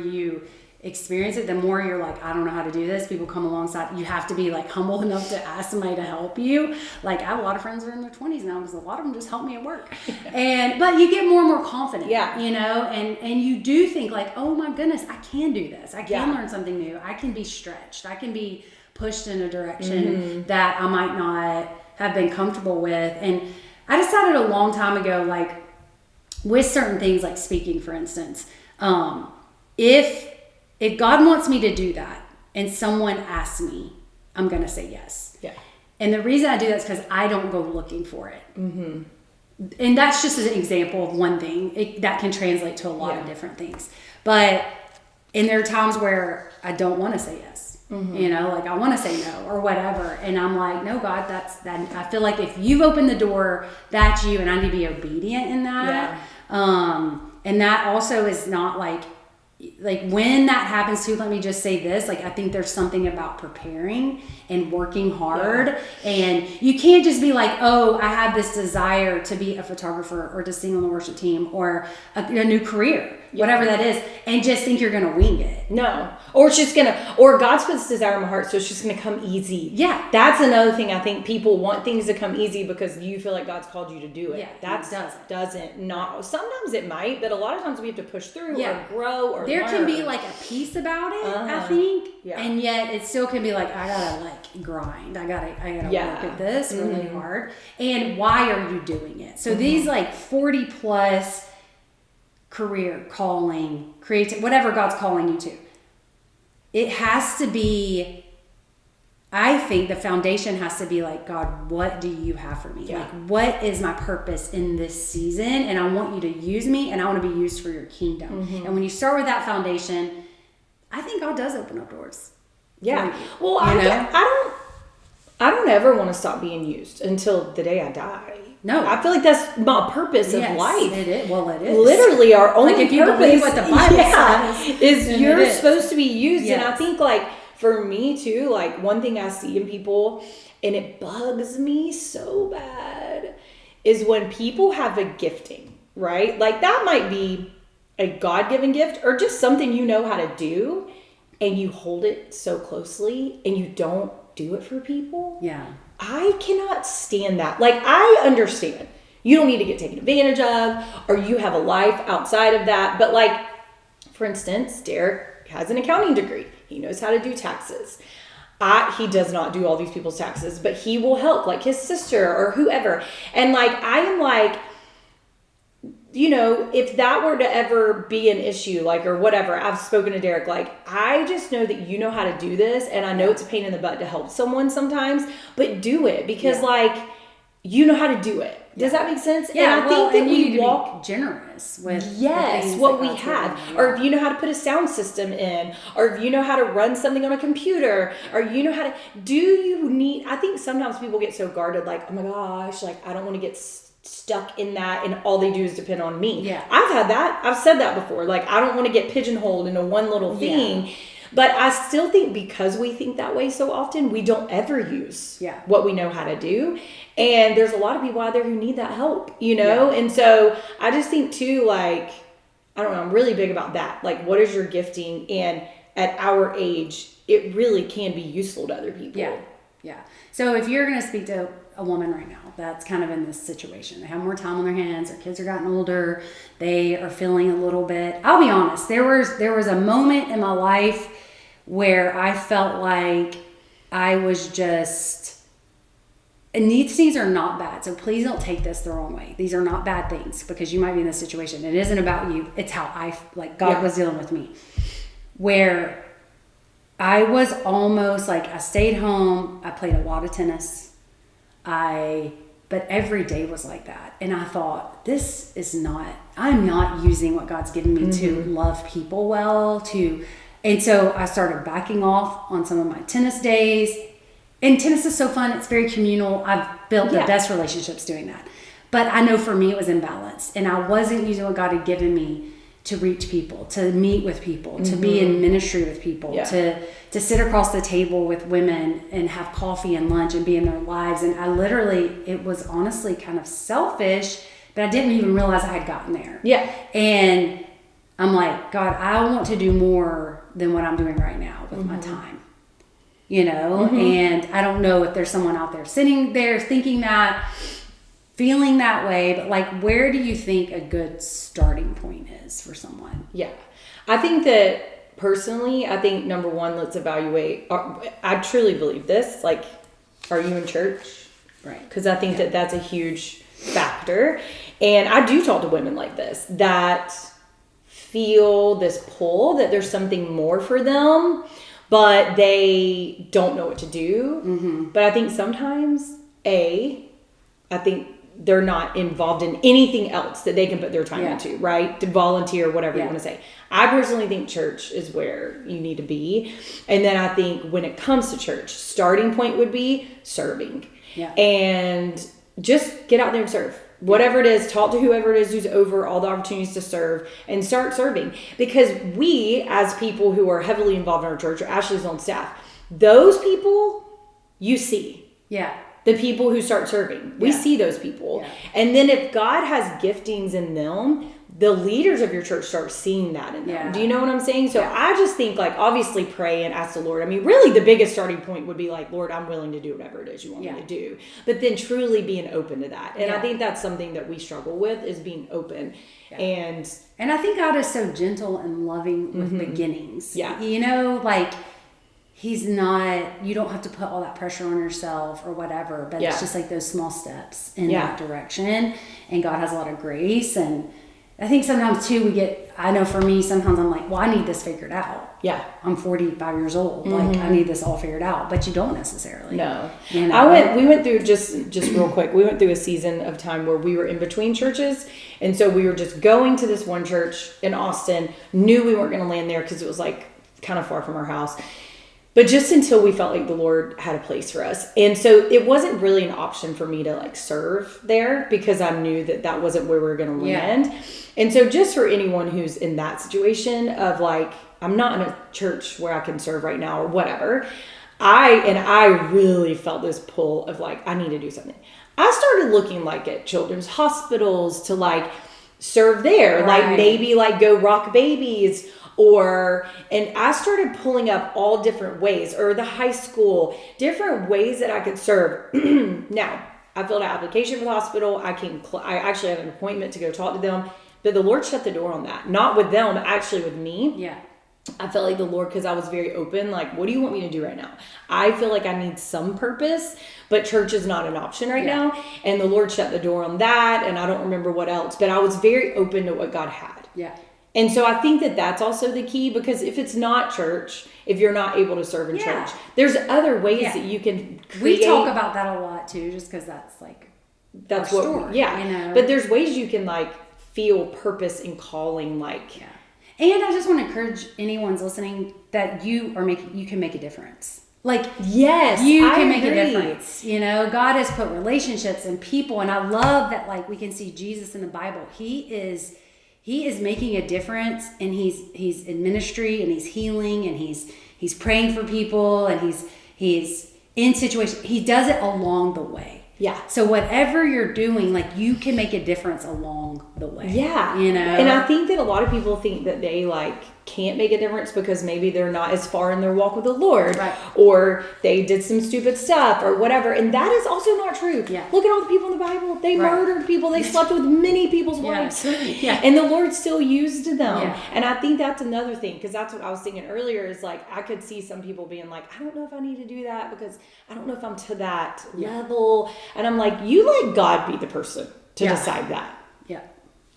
Speaker 1: experience it, the more you're like, I don't know how to do this. People come alongside. You have to be like humble enough to ask somebody to help you. Like I have a lot of friends that are in their 20s now because a lot of them just help me at work. But you get more and more confident, you know, and you do think like, oh my goodness, I can do this. I can learn something new. I can be stretched. I can be pushed in a direction that I might not have been comfortable with. And I decided a long time ago, like with certain things, like speaking, for instance, if God wants me to do that and someone asks me, I'm going to say yes. Yeah. And the reason I do that is because I don't go looking for it. Mm-hmm. And that's just an example of one thing that can translate to a lot of different things. And there are times where I don't want to say yes. Mm-hmm. You know, like I want to say no or whatever. And I'm like, no, God, that's that. I feel like if you've opened the door, that's you. And I need to be obedient in that. Yeah. And that also is not like when that happens too, let me just say this, like I think there's something about preparing and working hard, and you can't just be like, oh, I have this desire to be a photographer or to sing on the worship team or a new career, whatever that is, and just think you're gonna wing it. No. Or it's just gonna, or God's put this desire in my heart, so it's just gonna come easy. Yeah. That's another thing. I think people want things to come easy because you feel like God's called you to do it. Yeah. That doesn't. Not sometimes it might, but a lot of times we have to push through or grow or there learn. Can be like a peace about it, I think. Yeah. And yet it still can be like, I gotta like grind. I gotta work at this really hard. And why are you doing it? So these like 40 plus career, calling, creative, whatever God's calling you to, it has to be, I think the foundation has to be like, God, what do you have for me? Yeah. Like, what is my purpose in this season? And I want you to use me, and I want to be used for your kingdom. Mm-hmm. And when you start with that foundation, I think God does open up doors. Yeah. Well, I don't ever want to stop being used until the day I die. No. I feel like that's my purpose of life. It is. Well, it is. Literally our only purpose. Like if you believe what the Bible says. Is you're supposed to be used. Yes. And I think like for me too, like one thing I see in people, and it bugs me so bad, is when people have a gifting, right? Like that might be a God-given gift or just something you know how to do, and you hold it so closely and you don't do it for people. Yeah. I cannot stand that. Like, I understand you don't need to get taken advantage of, or you have a life outside of that. But like, for instance, Derek has an accounting degree. He knows how to do taxes. He does not do all these people's taxes, but he will help like his sister or whoever. And like, I am like, you know, if that were to ever be an issue, like, or whatever, I've spoken to Derek, like, I just know that you know how to do this, and I know it's a pain in the butt to help someone sometimes, but do it, because, like, you know how to do it. Does that make sense? Yeah, and I think that we walk generous with what we have. Or if you know how to put a sound system in, or if you know how to run something on a computer, or you know how to, I think sometimes people get so guarded, like, oh my gosh, like, I don't want to get stuck in that and all they do is depend on me. Yeah. I've had that. I've said that before. Like, I don't want to get pigeonholed into one little thing. Yeah. But I still think because we think that way so often, we don't ever use what we know how to do. And there's a lot of people out there who need that help, you know? Yeah. And so I just think too, like, I don't know, I'm really big about that. Like, what is your gifting? And at our age, it really can be useful to other people. Yeah. Yeah. So if you're going to speak to a woman right now that's kind of in this situation, they have more time on their hands, their kids are gotten older, they are feeling a little bit, I'll be honest, there was a moment in my life where I felt like I was just, and these things are not bad, so please don't take this the wrong way. These are not bad things, because you might be in this situation. It isn't about you. It's how God was dealing with me, where I was almost like, I stayed home, I played a lot of tennis, but every day was like that. And I thought, I'm not using what God's given me to love people well, and so I started backing off on some of my tennis days. And tennis is so fun. It's very communal. I've built the best relationships doing that. But I know for me it was imbalanced. And I wasn't using what God had given me to reach people, to meet with people, to be in ministry with people, to sit across the table with women and have coffee and lunch and be in their lives. And it was honestly kind of selfish, but I didn't even realize I had gotten there. Yeah. And I'm like, God, I want to do more than what I'm doing right now with my time. You know, and I don't know if there's someone out there sitting there thinking that, feeling that way, but like, where do you think a good starting point is for someone?
Speaker 2: Yeah. I think that personally, I think number one, let's evaluate. I truly believe this. Like, are you in church?
Speaker 1: Right.
Speaker 2: Because I think that that's a huge factor. And I do talk to women like this that feel this pull that there's something more for them, but they don't know what to do. But I think sometimes, I think they're not involved in anything else that they can put their time into, right? To volunteer, whatever you want to say. I personally think church is where you need to be. And then I think when it comes to church, starting point would be serving. Yeah. And just get out there and serve. Whatever it is, talk to whoever it is who's over all the opportunities to serve and start serving. Because we, as people who are heavily involved in our church, or Ashley's on staff, those people you see.
Speaker 1: Yeah.
Speaker 2: The people who start serving. We see those people. Yeah. And then if God has giftings in them, the leaders of your church start seeing that in them. Yeah. Do you know what I'm saying? So I just think, like, obviously pray and ask the Lord. I mean, really the biggest starting point would be like, Lord, I'm willing to do whatever it is you want me to do. But then truly being open to that. And I think that's something that we struggle with, is being open. Yeah.
Speaker 1: And I think God is so gentle and loving with beginnings. Yeah. You know, like, He's not, you don't have to put all that pressure on yourself or whatever, but it's just like those small steps in that direction. And God has a lot of grace. And I think sometimes too, I know for me, sometimes I'm like, well, I need this figured out. Yeah. I'm 45 years old. Like, I need this all figured out, but you don't necessarily.
Speaker 2: No. You know? We went through just real quick. We went through a season of time where we were in between churches. And so we were just going to this one church in Austin, knew we weren't going to land there because it was like kind of far from our house. But just until we felt like the Lord had a place for us. And so it wasn't really an option for me to like serve there, because I knew that that wasn't where we were going to land. Yeah. And so just for anyone who's in that situation of like, I'm not in a church where I can serve right now or whatever, I really felt this pull of like, I need to do something. I started looking like at children's hospitals to like serve there, like maybe like go rock babies. And I started pulling up all different ways, or the high school, different ways that I could serve. Now, I filled out an application for the hospital. I actually had an appointment to go talk to them, but the Lord shut the door on that. Not with them, actually with me. Yeah. I felt like the Lord, because I was very open, like, what do you want me to do right now? I feel like I need some purpose, but church is not an option right now. And the Lord shut the door on that, and I don't remember what else, but I was very open to what God had. Yeah. And so I think that that's also the key, because if it's not church, if you're not able to serve in church, there's other ways that you can create.
Speaker 1: We talk about that a lot too, just because that's like our story, you know?
Speaker 2: But there's ways you can like feel purpose and calling, like. Yeah.
Speaker 1: And I just want to encourage anyone's listening that you can make a difference. Like,
Speaker 2: yes,
Speaker 1: you can make a difference. You know, God has put relationships and people, and I love that, like, we can see Jesus in the Bible. He is making a difference, and he's in ministry, and he's healing, and he's praying for people, and he's in situations. He does it along the way. Yeah. So whatever you're doing, like, you can make a difference along the way.
Speaker 2: Yeah.
Speaker 1: You know?
Speaker 2: And I think that a lot of people think that they like can't make a difference because maybe they're not as far in their walk with the Lord, right, or they did some stupid stuff or whatever. And that is also not true. Yeah. Look at all the people in the Bible. They murdered people. They slept with many people's wives. Yeah. And the Lord still used them. Yeah. And I think that's another thing, because that's what I was thinking earlier, is like, I could see some people being like, I don't know if I need to do that because I don't know if I'm to that level. And I'm like, you let God be the person to decide that. Yeah.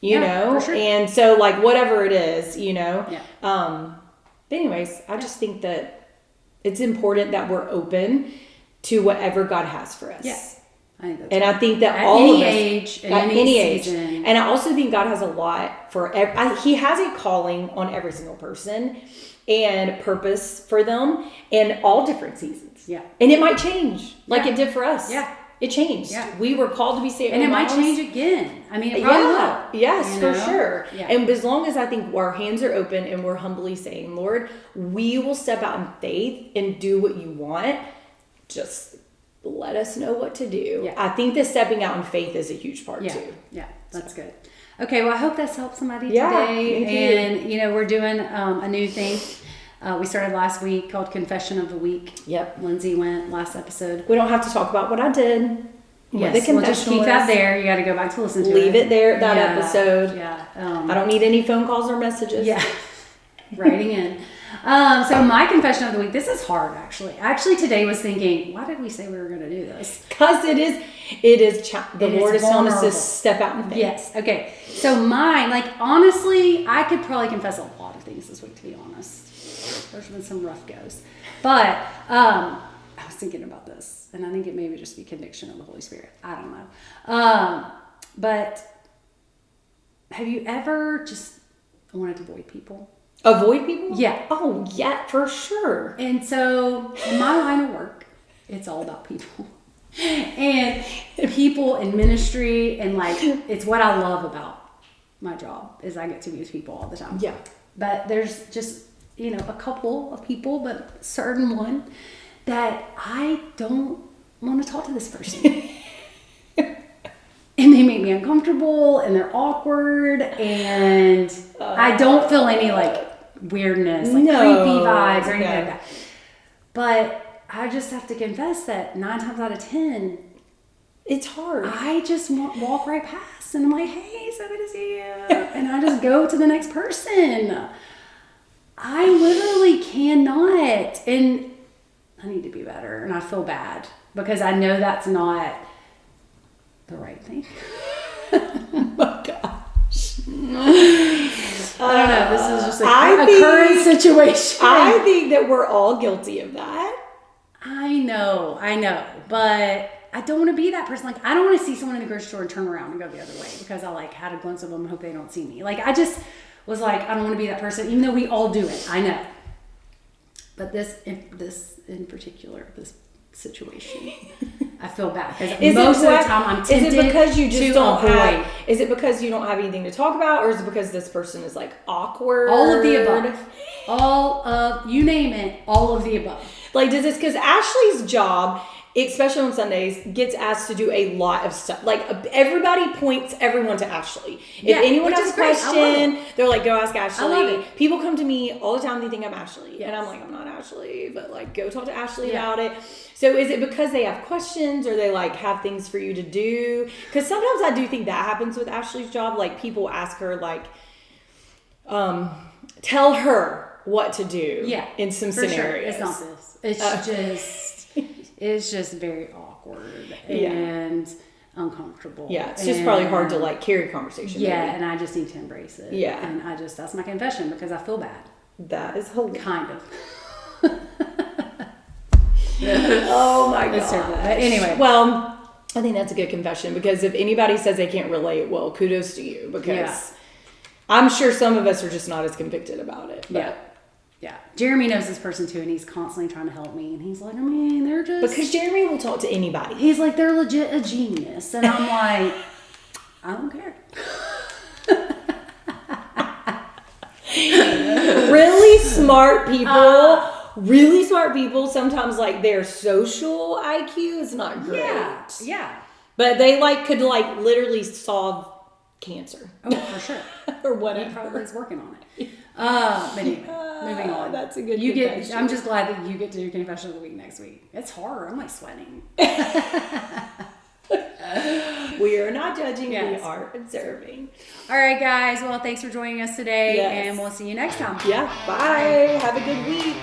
Speaker 2: You know? For sure. And so, like, whatever it is, you know? Yeah. But anyways, I just think that it's important that we're open to whatever God has for us. Yes. I think that at all of us,
Speaker 1: age, at any age,
Speaker 2: and I also think God has a lot for He has a calling on every single person and purpose for them in all different seasons. Yeah. And it might change like it did for us. Yeah. It changed. Yeah. We were called to be saved.
Speaker 1: And it might change again. I mean, it probably will.
Speaker 2: Yes, for sure. Yeah. And as long as I think our hands are open and we're humbly saying, Lord, we will step out in faith and do what you want. Just let us know what to do.
Speaker 1: Yeah.
Speaker 2: I think the stepping out in faith is a huge part too.
Speaker 1: Yeah, that's good. Okay, well, I hope that's helped somebody
Speaker 2: Yeah,
Speaker 1: today. And, we're doing a new thing. We started last week called Confession of the Week.
Speaker 2: Yep.
Speaker 1: Lindsey went last episode.
Speaker 2: We don't have to talk about what I did.
Speaker 1: Yes, we'll just keep that there. You got to go back to listen to it.
Speaker 2: Leave it there, that episode.
Speaker 1: Yeah.
Speaker 2: I don't need any phone calls or messages.
Speaker 1: Yeah. Writing in. So my confession of the week, this is hard actually. Actually today was thinking, why did we say we were going to do this?
Speaker 2: Because the Lord is telling us to step out in faith.
Speaker 1: Yes. Okay. So mine, honestly, I could probably confess a lot of things this week, to be honest. There's been some rough goes. But I was thinking about this, and I think it may just be conviction of the Holy Spirit. I don't know. But have you ever just wanted to avoid people?
Speaker 2: Avoid people?
Speaker 1: Yeah.
Speaker 2: Oh, yeah, for sure.
Speaker 1: And so in my line of work, it's all about people. And people in ministry, and it's what I love about my job is I get to be with people all the time.
Speaker 2: Yeah.
Speaker 1: But there's just, a couple of people, but certain one that I don't want to talk to this person. And they make me uncomfortable, and they're awkward, and I don't feel any weirdness, creepy vibes or anything like that. But I just have to confess that 9 times out of 10,
Speaker 2: it's hard.
Speaker 1: I just walk right past, and I'm like, hey, so good to see you. And I just go to the next person. I literally cannot. And I need to be better, and I feel bad because I know that's not the right thing.
Speaker 2: Oh my gosh.
Speaker 1: I don't know. This is just a current situation.
Speaker 2: I think that we're all guilty of that.
Speaker 1: I know. But I don't want to be that person. I don't want to see someone in the grocery store and turn around and go the other way because I had a glimpse of them and hope they don't see me. I just was I don't want to be that person, even though we all do it. I know. But this in particular, this situation, I feel bad because most of the time I'm tempted
Speaker 2: is it because you just don't
Speaker 1: avoid.
Speaker 2: Is it because you don't have anything to talk about, or is it because this person is awkward?
Speaker 1: All of the above. All of, you name it, all of the above.
Speaker 2: Does this, because Ashley's job, especially on Sundays, gets asked to do a lot of stuff. Everybody points everyone to Ashley. If anyone has a question, they're go ask Ashley.
Speaker 1: I love it.
Speaker 2: People come to me all the time, they think I'm Ashley. Yes. And I'm I'm not Ashley, but go talk to Ashley about it. So is it because they have questions, or they have things for you to do? Because sometimes I do think that happens with Ashley's job. People ask her, tell her what to do in some scenarios. Sure.
Speaker 1: It's not this. It's just very awkward and uncomfortable.
Speaker 2: Yeah, it's just probably hard to carry conversation.
Speaker 1: Yeah, maybe. And I just need to embrace it.
Speaker 2: Yeah.
Speaker 1: And that's my confession because I feel bad.
Speaker 2: That is hilarious.
Speaker 1: Kind of.
Speaker 2: Oh my god.
Speaker 1: That's terrible. But anyway.
Speaker 2: Well, I think that's a good confession because if anybody says they can't relate, well, kudos to you because I'm sure some of us are just not as convicted about it. But.
Speaker 1: Yeah. Jeremy knows this person too, and he's constantly trying to help me. And he's they're just...
Speaker 2: Because Jeremy will talk to anybody.
Speaker 1: He's they're legit a genius. And I'm I don't care.
Speaker 2: Really smart people, sometimes their social IQ is not great.
Speaker 1: Yeah.
Speaker 2: But they could literally solve cancer.
Speaker 1: Oh, for sure.
Speaker 2: Or whatever.
Speaker 1: He probably is working on it. But anyway, moving on.
Speaker 2: That's a good
Speaker 1: confession. I'm just glad that you get to do confession of the week next week. It's hard. I'm sweating.
Speaker 2: We are not judging. Yes. We are observing.
Speaker 1: All right, guys. Well, thanks for joining us today, and we'll see you next time.
Speaker 2: Yeah. Bye. Have a good week.